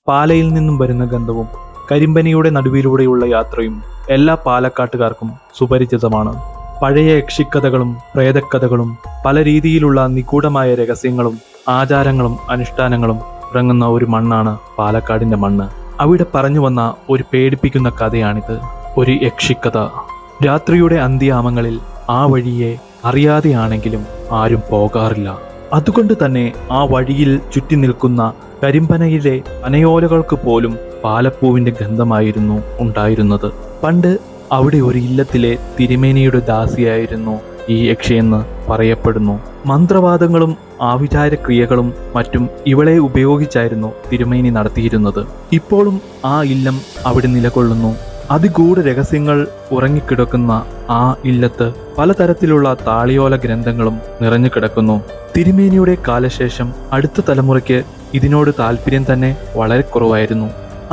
പാലയിൽ നിന്നും വരുന്ന ഗന്ധവും കരിമ്പനിയുടെ നടുവിലൂടെയുള്ള യാത്രയും എല്ലാ പാലക്കാട്ടുകാർക്കും സുപരിചിതമാണ്. പഴയ യക്ഷിക്കഥകളും പ്രേതക്കഥകളും പല രീതിയിലുള്ള നിഗൂഢമായ രഹസ്യങ്ങളും ആചാരങ്ങളും അനുഷ്ഠാനങ്ങളും ഇറങ്ങുന്ന ഒരു മണ്ണാണ് പാലക്കാടിന്റെ മണ്ണ്. അവിടെ പറഞ്ഞു വന്ന ഒരു പേടിപ്പിക്കുന്ന കഥയാണിത്. ഒരു യക്ഷിക്കഥ. രാത്രിയുടെ അന്ത്യയാമങ്ങളിൽ ആ വഴിയെ അറിയാതെയാണെങ്കിലും ആരും പോകാറില്ല. അതുകൊണ്ട് തന്നെ ആ വഴിയിൽ ചുറ്റി നിൽക്കുന്ന കരിമ്പനയിലെ പനയോലകൾക്ക് പോലും പാലപ്പൂവിന്റെ ഗന്ധമായിരുന്നു ഉണ്ടായിരുന്നത്. പണ്ട് അവിടെ ഒരു ഇല്ലത്തിലെ തിരുമേനിയുടെ ദാസിയായിരുന്നു ഈ യക്ഷിയെന്ന് പറയപ്പെടുന്നു. മന്ത്രവാദങ്ങളും ആഭിചാരക്രിയകളും മറ്റും ഇവളെ ഉപയോഗിച്ചായിരുന്നു തിരുമേനി നടത്തിയിരുന്നത്. ഇപ്പോഴും ആ ഇല്ലം അവിടെ നിലകൊള്ളുന്നു. അതിഗൂഢ രഹസ്യങ്ങൾ ഉറങ്ങിക്കിടക്കുന്ന ആ ഇല്ലത്ത് പലതരത്തിലുള്ള താളിയോല ഗ്രന്ഥങ്ങളും നിറഞ്ഞു കിടക്കുന്നു. തിരുമേനിയുടെ കാലശേഷം അടുത്ത തലമുറയ്ക്ക് ഇതിനോട് താല്പര്യം തന്നെ വളരെ കുറവായിരുന്നു.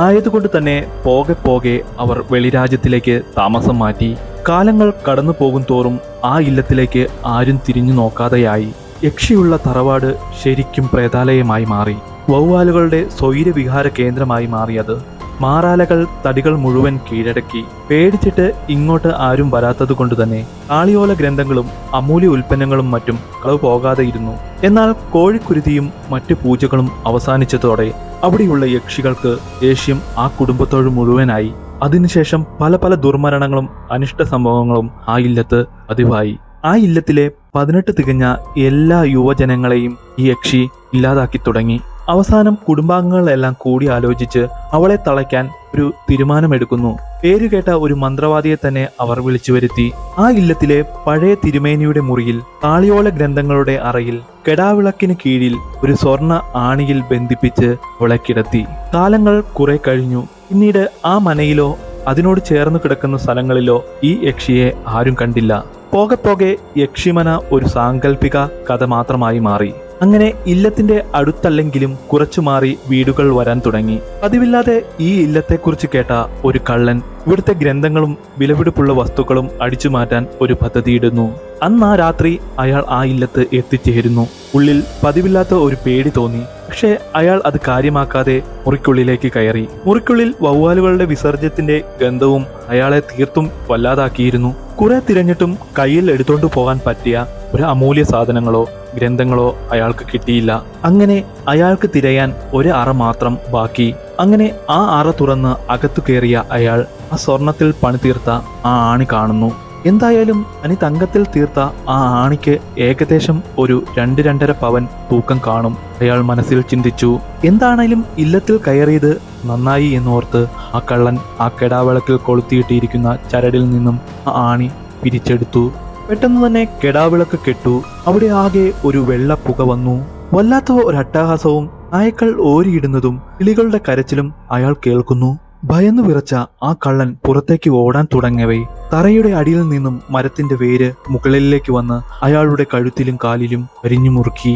ആയതുകൊണ്ട് തന്നെ പോകെ പോകെ അവർ വെളിരാജ്യത്തിലേക്ക് താമസം മാറ്റി. കാലങ്ങൾ കടന്നു പോകും തോറും ആ ഇല്ലത്തിലേക്ക് ആരും തിരിഞ്ഞു നോക്കാതെയായി. യക്ഷിയുള്ള തറവാട് ശരിക്കും പ്രേതാലയമായി മാറി. വവ്വാലുകളുടെ സ്വൈരവിഹാര കേന്ദ്രമായി മാറിയത്. മാറാലകൾ തടികൾ മുഴുവൻ കീഴടക്കി. പേടിച്ചിട്ട് ഇങ്ങോട്ട് ആരും വരാത്തത് കൊണ്ട് തന്നെ താളിയോല ഗ്രന്ഥങ്ങളും അമൂല്യ ഉൽപ്പന്നങ്ങളും മറ്റും കളവ് പോകാതെ ഇരുന്നു. എന്നാൽ കോഴിക്കുരുതിയും മറ്റു പൂജകളും അവസാനിച്ചതോടെ അവിടെയുള്ള യക്ഷികൾക്ക് ദേഷ്യം ആ കുടുംബത്തോട് മുഴുവനായി. അതിനുശേഷം പല പല ദുർമരണങ്ങളും അനിഷ്ട സംഭവങ്ങളും ആ ഇല്ലത്ത് പതിവായി. ആ ഇല്ലത്തിലെ 18 തികഞ്ഞ എല്ലാ യുവജനങ്ങളെയും ഈ യക്ഷി ഇല്ലാതാക്കി തുടങ്ങി. അവസാനം കുടുംബാംഗങ്ങളെല്ലാം കൂടി ആലോചിച്ച് അവളെ തളയ്ക്കാൻ ഒരു തീരുമാനമെടുക്കുന്നു. പേരുകേട്ട ഒരു മന്ത്രവാദിയെ തന്നെ അവർ വിളിച്ചു വരുത്തി. ആ ഇല്ലത്തിലെ പഴയ തിരുമേനിയുടെ മുറിയിൽ താളിയോല ഗ്രന്ഥങ്ങളുടെ അറയിൽ കെടാവിളക്കിന് കീഴിൽ ഒരു സ്വർണ്ണ ആണിയിൽ ബന്ധിപ്പിച്ച് അവളെ കിടത്തി. കാലങ്ങൾ കുറെ കഴിഞ്ഞു. പിന്നീട് ആ മനയിലോ അതിനോട് ചേർന്ന് കിടക്കുന്ന സ്ഥലങ്ങളിലോ ഈ യക്ഷിയെ ആരും കണ്ടില്ല. പോകെ പോകെ യക്ഷിമന ഒരു സാങ്കല്പിക കഥ മാത്രമായി മാറി. അങ്ങനെ ഇല്ലത്തിന്റെ അടുത്തല്ലെങ്കിലും കുറച്ചു മാറി വീടുകൾ വരാൻ തുടങ്ങി. പതിവില്ലാതെ ഈ ഇല്ലത്തെക്കുറിച്ച് കേട്ട ഒരു കള്ളൻ ഇവിടുത്തെ ഗ്രന്ഥങ്ങളും വിലപിടിപ്പുള്ള വസ്തുക്കളും അടിച്ചു മാറ്റാൻ ഒരു പദ്ധതിയിടുന്നു. അന്ന് ആ രാത്രി അയാൾ ആ ഇല്ലത്ത് എത്തിച്ചേരുന്നു. ഉള്ളിൽ പതിവില്ലാത്ത ഒരു പേടി തോന്നി. പക്ഷെ അയാൾ അത് കാര്യമാക്കാതെ മുറിക്കുള്ളിലേക്ക് കയറി. മുറിക്കുള്ളിൽ വവ്വാലുകളുടെ വിസർജ്യത്തിന്റെ ഗന്ധവും അയാളെ തീർത്തും വല്ലാതാക്കിയിരുന്നു. കുറെ തിരഞ്ഞിട്ടും കയ്യിൽ എടുത്തോണ്ടു പോകാൻ പറ്റിയ ഒരു അമൂല്യ സാധനങ്ങളോ ഗ്രന്ഥങ്ങളോ അയാൾക്ക് കിട്ടിയില്ല. അങ്ങനെ അയാൾക്ക് തിരയാൻ ഒരു അറ മാത്രം ബാക്കി. അങ്ങനെ ആ അറ തുറന്ന് അകത്തു കയറിയ അയാൾ ആ സ്വർണത്തിൽ പണിതീർത്ത ആ ആണി കാണുന്നു. എന്തായാലും തങ്കത്തിൽ തീർത്ത ആ ആണിക്ക് ഏകദേശം ഒരു 2-2.5 പവൻ തൂക്കം കാണും. അയാൾ മനസ്സിൽ ചിന്തിച്ചു. എന്താണേലും ഇല്ലത്തിൽ കയറിയത് നന്നായി എന്നോർത്ത് ആ കള്ളൻ ആ കെടാവിളക്കിൽ കൊളുത്തിയിട്ടിരിക്കുന്ന ചരടിൽ നിന്നും ആ ആണി പിരിച്ചെടുത്തു. പെട്ടെന്ന് തന്നെ കെടാവിളക്ക് കെട്ടു. അവിടെ ആകെ ഒരു വെള്ള പുക വന്നു. വല്ലാത്ത ഒരു അട്ടഹാസവും നായ്ക്കൾ ഓരിയിടുന്നതും കിളികളുടെ കരച്ചിലും അയാൾ കേൾക്കുന്നു. ഭയന്നു വിറച്ച ആ കള്ളൻ പുറത്തേക്ക് ഓടാൻ തുടങ്ങിയവേ തറയുടെ അടിയിൽ നിന്നും മരത്തിന്റെ വേര് മുകളിലേക്ക് വന്ന് അയാളുടെ കഴുത്തിലും കാലിലും അരിഞ്ഞു മുറുക്കി.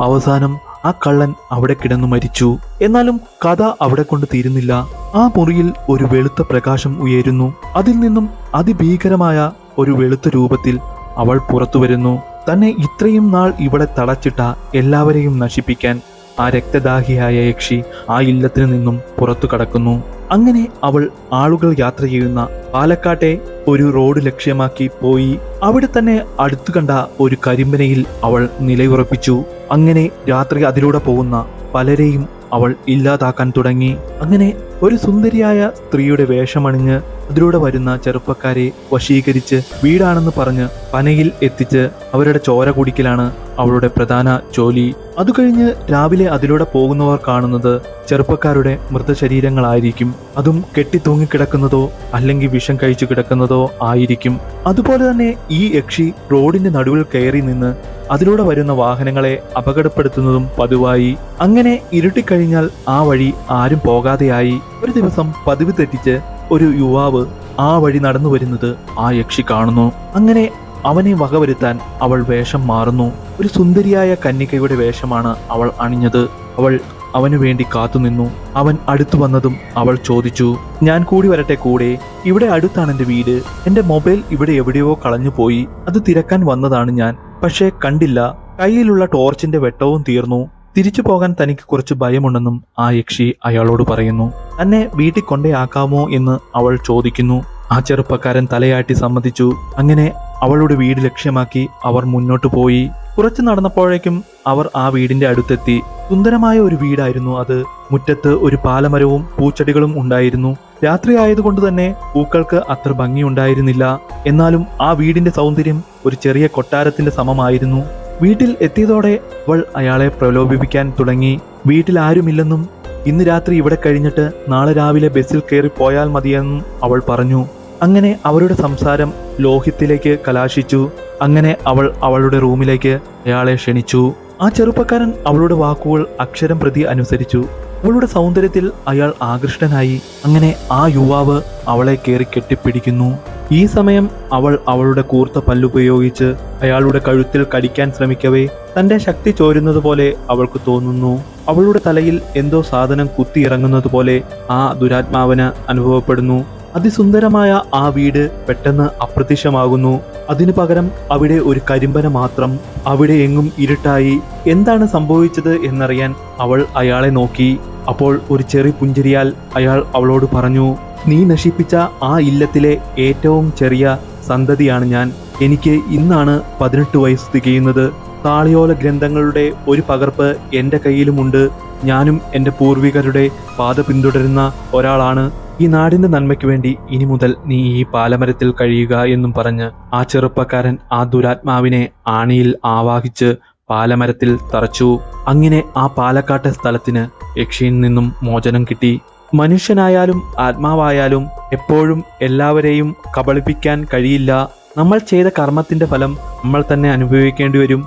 അവസാനം ആ കള്ളൻ അവിടെ കിടന്നു മരിച്ചു. എന്നാലും കഥ അവിടെ കൊണ്ട് തീരുന്നില്ല. ആ മുറിയിൽ ഒരു വെളുത്ത പ്രകാശം ഉയരുന്നു. അതിൽ നിന്നും അതിഭീകരമായ ഒരു വെളുത്ത രൂപത്തിൽ അവൾ പുറത്തു വരുന്നു. തന്നെ ഇത്രയും നാൾ ഇവിടെ തളച്ചിട്ട എല്ലാവരെയും നശിപ്പിക്കാൻ ആ രക്തദാഹിയായ യക്ഷി ആ ഇല്ലത്തിൽ നിന്നും പുറത്തു കടക്കുന്നു. അങ്ങനെ അവൾ ആളുകൾ യാത്ര ചെയ്യുന്ന പാലക്കാട്ടെ ഒരു റോഡ് ലക്ഷ്യമാക്കി പോയി. അവിടെ തന്നെ അടുത്തു കണ്ട ഒരു കരിമ്പനയിൽ അവൾ നിലയുറപ്പിച്ചു. അങ്ങനെ രാത്രി അതിലൂടെ പോകുന്ന പലരെയും അവൾ ഇല്ലാതാക്കാൻ തുടങ്ങി. അങ്ങനെ ഒരു സുന്ദരിയായ സ്ത്രീയുടെ വേഷമണിഞ്ഞ് അതിലൂടെ വരുന്ന ചെറുപ്പക്കാരെ വശീകരിച്ച് വീടാണെന്ന് പറഞ്ഞ് പനയിൽ എത്തിച്ച് അവരുടെ ചോര കുടിക്കലാണ് അവളുടെ പ്രധാന ജോലി. അത് കഴിഞ്ഞ് രാവിലെ അതിലൂടെ പോകുന്നവർ കാണുന്നത് ചെറുപ്പക്കാരുടെ മൃതശരീരങ്ങളായിരിക്കും. അതും കെട്ടിത്തൂങ്ങിക്കിടക്കുന്നതോ അല്ലെങ്കിൽ വിഷം കഴിച്ചു കിടക്കുന്നതോ ആയിരിക്കും. അതുപോലെ തന്നെ ഈ യക്ഷി റോഡിന്റെ നടുവിൽ കയറി നിന്ന് അതിലൂടെ വരുന്ന വാഹനങ്ങളെ അപകടപ്പെടുത്തുന്നതും പതിവായി. അങ്ങനെ ഇരുട്ടിക്കഴിഞ്ഞാൽ ആ വഴി ആരും പോകാതെയായി. ഒരു ദിവസം പതിവ് തെറ്റിച്ച് ഒരു യുവാവ് ആ വഴി നടന്നു വരുന്നത് ആ യക്ഷി കാണുന്നു. അങ്ങനെ അവനെ വകവരുത്താൻ അവൾ വേഷം മാറുന്നു. ഒരു സുന്ദരിയായ കന്യകയുടെ വേഷമാണ് അവൾ അണിഞ്ഞത്. അവൾ അവനു വേണ്ടി കാത്തുനിന്നു. അവൻ അടുത്തു വന്നതും അവൾ ചോദിച്ചു, ഞാൻ കൂടി വരട്ടെ കൂടെ? ഇവിടെ അടുത്താണ് എൻ്റെ വീട്. എൻ്റെ മൊബൈൽ ഇവിടെ എവിടെയോ കളഞ്ഞു പോയി. അത് തിരക്കാൻ വന്നതാണ് ഞാൻ. പക്ഷേ കണ്ടില്ല. കയ്യിലുള്ള ടോർച്ചിന്റെ വെട്ടവും തീർന്നു. തിരിച്ചു പോകാൻ തനിക്ക് കുറച്ച് ഭയമുണ്ടെന്നും ആ യക്ഷി അയാളോട് പറയുന്നു. തന്നെ വീട്ടിൽ കൊണ്ടേയാക്കാമോ എന്ന് അവൾ ചോദിക്കുന്നു. ആ ചെറുപ്പക്കാരൻ തലയാട്ടി സമ്മതിച്ചു. അങ്ങനെ അവളുടെ വീട് ലക്ഷ്യമാക്കി അവർ മുന്നോട്ടു പോയി. കുറച്ചു നടന്നപ്പോഴേക്കും അവർ ആ വീടിന്റെ അടുത്തെത്തി. സുന്ദരമായ ഒരു വീടായിരുന്നു അത്. മുറ്റത്ത് ഒരു പാലമരവും പൂച്ചെടികളും ഉണ്ടായിരുന്നു. രാത്രി ആയതുകൊണ്ട് തന്നെ പൂക്കൾക്ക് അത്ര ഭംഗിയുണ്ടായിരുന്നില്ല. എന്നാലും ആ വീടിന്റെ സൗന്ദര്യം ഒരു ചെറിയ കൊട്ടാരത്തിന്റെ സമമായിരുന്നു. വീട്ടിൽ എത്തിയതോടെ അവൾ അയാളെ പ്രലോഭിപ്പിക്കാൻ തുടങ്ങി. വീട്ടിൽ ആരുമില്ലെന്നും ഇന്ന് രാത്രി ഇവിടെ കഴിഞ്ഞിട്ട് നാളെ രാവിലെ ബസ്സിൽ കയറി പോയാൽ മതിയെന്നും അവൾ പറഞ്ഞു. അങ്ങനെ അവരുടെ സംസാരം ലോഹിത്തിലേക്ക് കലാശിച്ചു. അങ്ങനെ അവൾ അവളുടെ റൂമിലേക്ക് അയാളെ ക്ഷണിച്ചു. ആ ചെറുപ്പക്കാരൻ അവളുടെ വാക്കുകൾ അക്ഷരം പ്രതി അനുസരിച്ചു. അവളുടെ സൗന്ദര്യത്തിൽ അയാൾ ആകൃഷ്ടനായി. അങ്ങനെ ആ യുവാവ് അവളെ കയറി കെട്ടിപ്പിടിക്കുന്നു. ഈ സമയം അവൾ അവളുടെ കൂർത്ത പല്ലുപയോഗിച്ച് അയാളുടെ കഴുത്തിൽ കടിക്കാൻ ശ്രമിക്കവേ തന്റെ ശക്തി ചോരുന്നത് പോലെ അവൾക്ക് തോന്നുന്നു. അവളുടെ തലയിൽ എന്തോ സാധനം കുത്തിയിറങ്ങുന്നത് പോലെ ആ ദുരാത്മാവിന് അനുഭവപ്പെടുന്നു. അതിസുന്ദരമായ ആ വീട് പെട്ടെന്ന് അപ്രത്യക്ഷമാകുന്നു. അതിനു പകരം അവിടെ ഒരു കരിമ്പന മാത്രം. അവിടെ എങ്ങും ഇരുട്ടായി. എന്താണ് സംഭവിച്ചത് എന്നറിയാൻ അവൾ അയാളെ നോക്കി. അപ്പോൾ ഒരു ചെറിയ പുഞ്ചിരിയാൽ അയാൾ അവളോട് പറഞ്ഞു, നീ നശിപ്പിച്ച ആ ഇല്ലത്തിലെ ഏറ്റവും ചെറിയ സന്തതിയാണ് ഞാൻ. എനിക്ക് ഇന്നാണ് 18 വയസ്സ് തികയുന്നത്. താളിയോല ഗ്രന്ഥങ്ങളുടെ ഒരു പകർപ്പ് എൻ്റെ കയ്യിലുമുണ്ട്. ഞാനും എൻ്റെ പൂർവികരുടെ പാത പിന്തുടരുന്ന ഒരാളാണ്. ഈ നാടിന്റെ നന്മയ്ക്ക് വേണ്ടി ഇനി മുതൽ നീ ഈ പാലമരത്തിൽ കഴിയുക എന്നും പറഞ്ഞ് ആ ചെറുപ്പക്കാരൻ ആ ദുരാത്മാവിനെ ആണിയിൽ ആവാഹിച്ച് പാലമരത്തിൽ തറച്ചു. അങ്ങനെ ആ പാലക്കാട്ടെ സ്ഥലത്തിന് യക്ഷിയിൽ നിന്നും മോചനം കിട്ടി. മനുഷ്യനായാലും ആത്മാവായാലും എപ്പോഴും എല്ലാവരെയും കബളിപ്പിക്കാൻ കഴിയില്ല. നമ്മൾ ചെയ്ത കർമ്മത്തിന്റെ ഫലം നമ്മൾ തന്നെ അനുഭവിക്കേണ്ടി വരും.